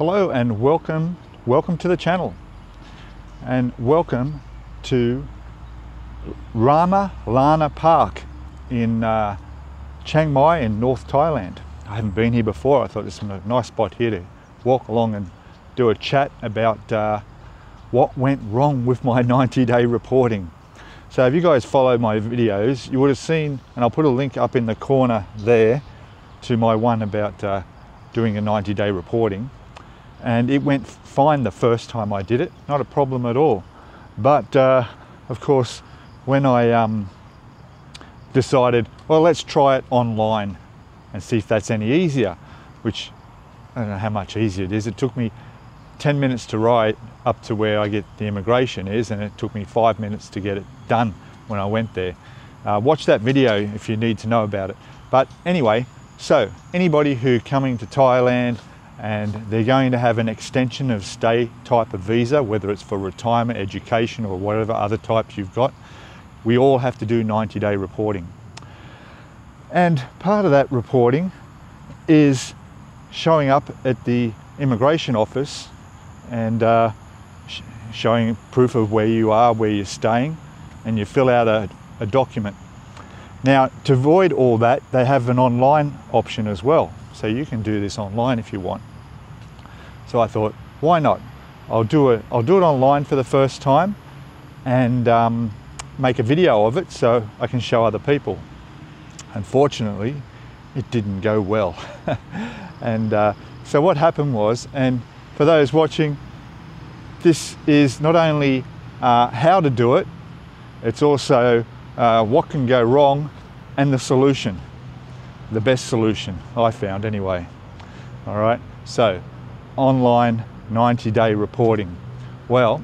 Hello and welcome to the channel, and welcome to Rama Lanna Park in Chiang Mai in North Thailand. I haven't been here before. I thought this was a nice spot here to walk along and do a chat about what went wrong with my 90-day reporting. So if you guys follow my videos, you would have seen, and I'll put a link up in the corner there to my one about doing a 90-day reporting. And it went fine the first time I did it, not a problem at all. But of course, when I decided, well, let's try it online and see if that's any easier, which I don't know how much easier it is. It took me 10 minutes to ride up to where I get the immigration is, and it took me 5 minutes to get it done when I went there. Watch that video if you need to know about it. But anyway, so anybody who coming to Thailand and they're going to have an extension of stay type of visa, whether it's for retirement, education, or whatever other types you've got, we all have to do 90-day reporting. And part of that reporting is showing up at the immigration office and showing proof of where you are, where you're staying, and you fill out a document. Now, to avoid all that, they have an online option as well. So you can do this online if you want. So I thought, why not? I'll do it online for the first time and make a video of it so I can show other people. Unfortunately, it didn't go well. And so what happened was, and for those watching, this is not only how to do it, it's also what can go wrong and the solution. The best solution, I found anyway. All right, so online 90-day reporting. Well,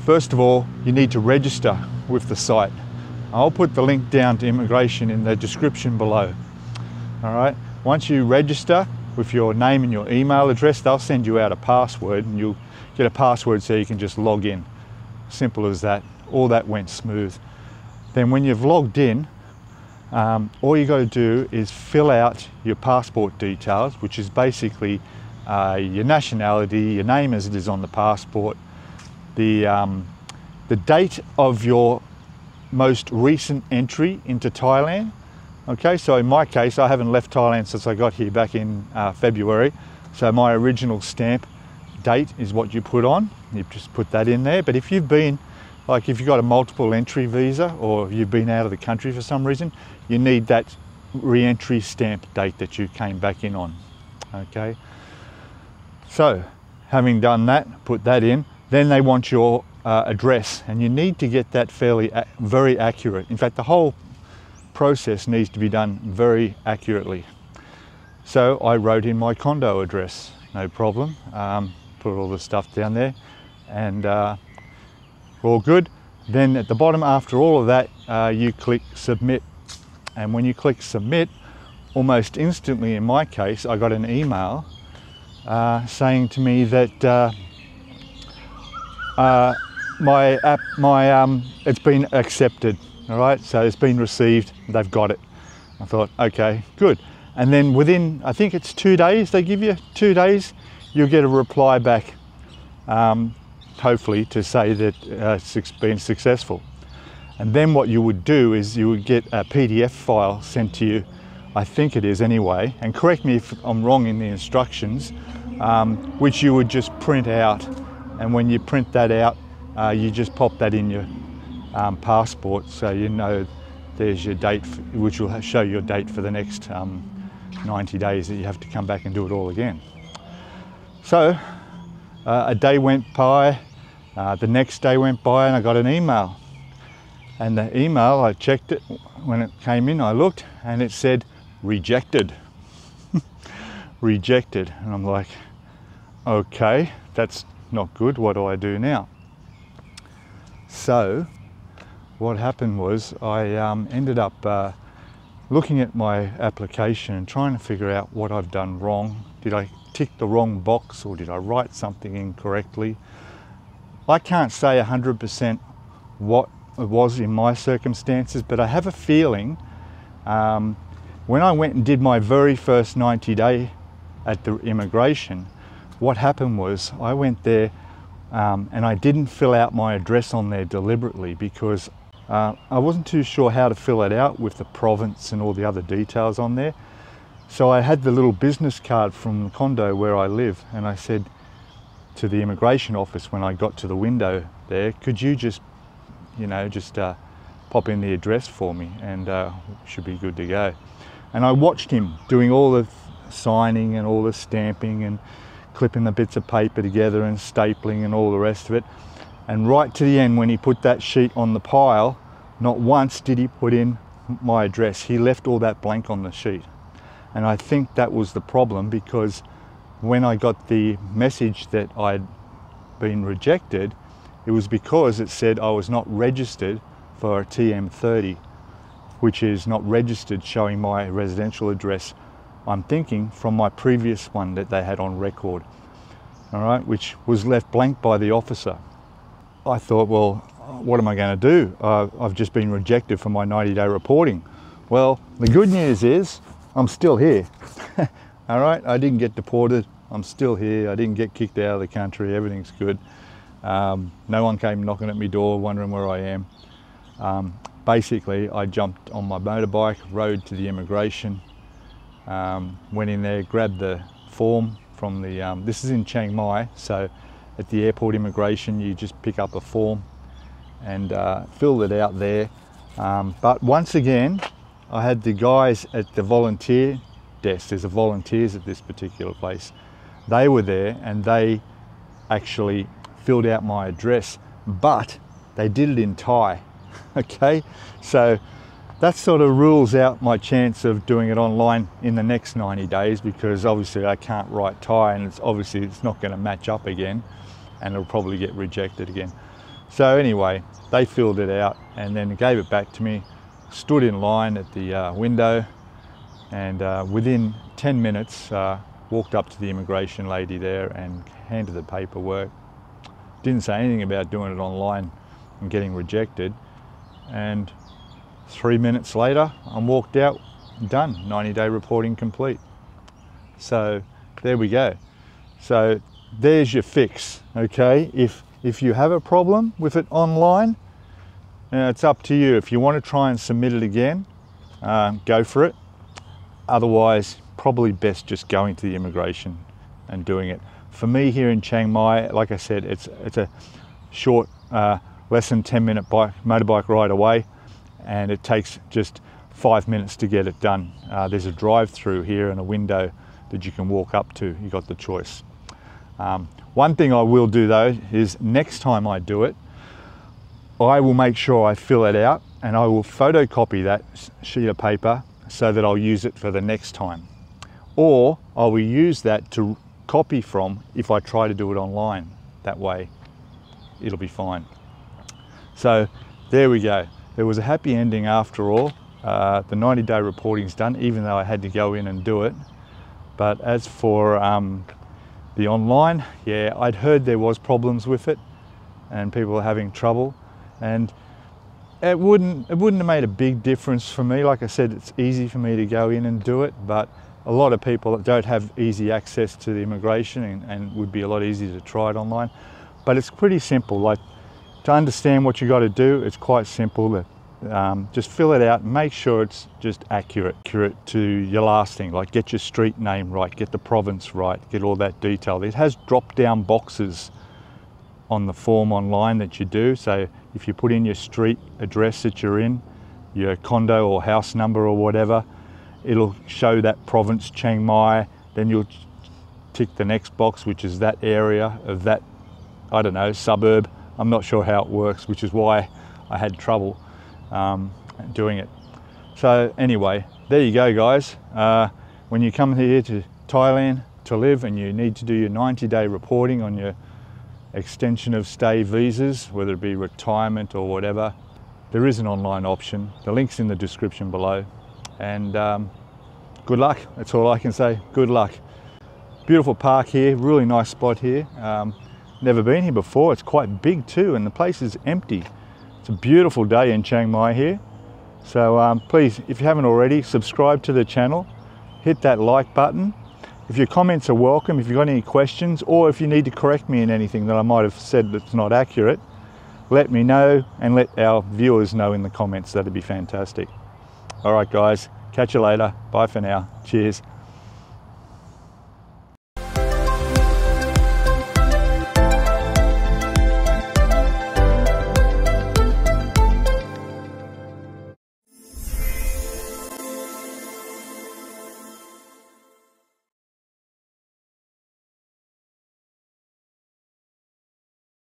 first of all, you need to register with the site. I'll put the link down to immigration in the description below. All right, once you register with your name and your email address, they'll send you out a password, and you'll get a password so you can just log in. Simple as that. All that went smooth. Then when you've logged in, all you got to do is fill out your passport details, which is basically your nationality, your name as it is on the passport, the date of your most recent entry into Thailand. Okay, so in my case, I haven't left Thailand since I got here back in February. So my original stamp date is what you put on. You just put that in there. But if you've been, like if you've got a multiple entry visa or you've been out of the country for some reason, you need that re-entry stamp date that you came back in on. Okay. So having done that, put that in, then they want your address, and you need to get that very accurate. In fact, the whole process needs to be done very accurately. So I wrote in my condo address, no problem. Put all the stuff down there, and all good. Then at the bottom, after all of that, you click submit. And when you click submit, almost instantly in my case, I got an email saying to me that it's been accepted. All right, so it's been received, they've got it. I thought, okay, good. And then within, I think it's 2 days, they give you 2 days, you'll get a reply back, hopefully to say that it's been successful. And then what you would do is you would get a PDF file sent to you, I think it is anyway, and correct me if I'm wrong in the instructions, which you would just print out. And when you print that out, you just pop that in your passport, so you know there's your date, which will show your date for the next 90 days that you have to come back and do it all again. So a day went by, the next day went by, and I got an email. And the email, I checked it when it came in, I looked, and it said rejected. Rejected. And I'm like, okay, that's not good. What do I do now? So what happened was I ended up looking at my application and trying to figure out what I've done wrong. Did I tick the wrong box, or did I write something incorrectly? I can't say 100% what it was in my circumstances, but I have a feeling when I went and did my very first 90-day at the immigration, what happened was I went there and I didn't fill out my address on there deliberately because I wasn't too sure how to fill it out with the province and all the other details on there. So I had the little business card from the condo where I live, and I said to the immigration office when I got to the window there, could you just, pop in the address for me, and should be good to go. And I watched him doing all the signing and all the stamping and clipping the bits of paper together and stapling and all the rest of it. And right to the end, when he put that sheet on the pile, not once did he put in my address. He left all that blank on the sheet. And I think that was the problem, because when I got the message that I'd been rejected, it was because it said I was not registered for a TM30, which is not registered, showing my residential address, I'm thinking, from my previous one that they had on record, all right, which was left blank by the officer. I thought, well, what am I going to do? I've just been rejected for my 90-day reporting. Well, the good news is I'm still here. All right, I didn't get deported. I'm still here. I didn't get kicked out of the country. Everything's good. No one came knocking at my door wondering where I am. Basically, I jumped on my motorbike, rode to the immigration, went in there, grabbed the form from the, this is in Chiang Mai, so at the airport immigration you just pick up a form and filled it out there. But once again, I had the guys at the volunteer desk. There's volunteers at this particular place. They were there and they actually filled out my address, but they did it in Thai. Okay, so that sort of rules out my chance of doing it online in the next 90 days, because obviously I can't write Thai, and it's not going to match up again, and it'll probably get rejected again. So anyway, they filled it out and then gave it back to me, stood in line at the window, and within 10 minutes walked up to the immigration lady there and handed the paperwork. Didn't say anything about doing it online and getting rejected. And 3 minutes later, I'm walked out, done, 90-day reporting complete. So there we go. So there's your fix, okay? If you have a problem with it online, it's up to you. If you want to try and submit it again, go for it. Otherwise, probably best just going to the immigration and doing it. For me here in Chiang Mai, like I said, it's a short, less than 10-minute motorbike ride away, and it takes just 5 minutes to get it done. There's a drive-through here and a window that you can walk up to. You got the choice. One thing I will do though is next time I do it, I will make sure I fill it out and I will photocopy that sheet of paper so that I'll use it for the next time. Or I will use that to copy from if I try to do it online. That way it'll be fine. So there we go. There was a happy ending after all. The 90-day reporting's done, even though I had to go in and do it. But as for the online, yeah, I'd heard there was problems with it and people were having trouble, and it wouldn't have made a big difference for me. Like I said, it's easy for me to go in and do it, but a lot of people don't have easy access to the immigration, and would be a lot easier to try it online. But it's pretty simple. Like, to understand what you got to do, it's quite simple. Just fill it out and make sure it's just accurate to your last thing. Like, get your street name right, get the province right, get all that detail. It has drop-down boxes on the form online that you do. So if you put in your street address that you're in, your condo or house number or whatever, it'll show that province, Chiang Mai. Then you'll tick the next box, which is that area of that, I don't know, suburb. I'm not sure how it works, which is why I had trouble doing it. So anyway, there you go, guys. When you come here to Thailand to live and you need to do your 90-day reporting on your extension of stay visas, whether it be retirement or whatever, there is an online option. The link's in the description below. And good luck. That's all I can say. Good luck. Beautiful park here, really nice spot here. Never been here before. It's quite big too, and the place is empty. It's a beautiful day in Chiang Mai here. So please, if you haven't already, subscribe to the channel, hit that like button, If your comments are welcome, if you've got any questions, or if you need to correct me in anything that I might have said that's not accurate, let me know and let our viewers know in the comments. That'd be fantastic. All right, guys, catch you later. Bye for now. Cheers.